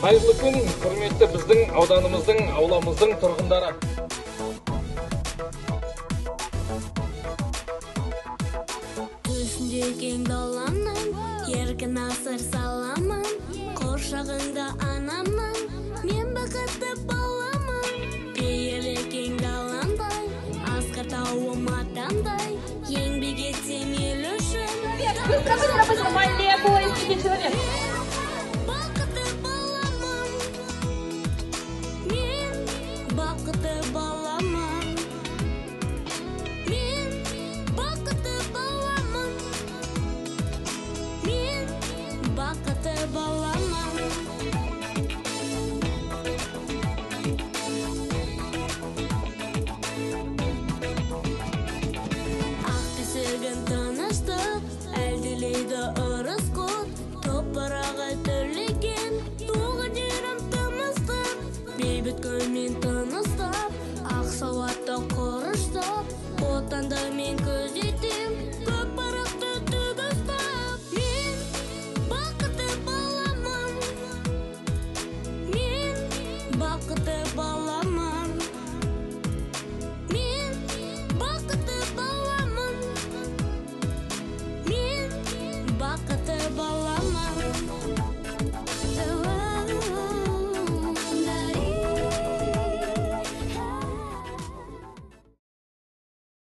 Қайырлы күн, құрметті біздің ауданымыздың, ауламыздың тұрғындары. Түсінде кең даламның, еркін асыр саламын. Қоршағыңда анамның, мен бақытты баламын. Пейілі кең даламдай, асқар тауым атамдай. Еңбек етсем ел үшін. Скажите, допустим, Олегу или человек. Бақытты баламын. Мен бақытты баламын. Мен бақытты баламын. Ақ бесігін тыныштық, әлділейді ырыс құт. Топырағы түрлеген, туған жерім тымыстық. Бейбіт күнмен тыныстап, ақ сауатты құрыштап, отанды мен көздетем.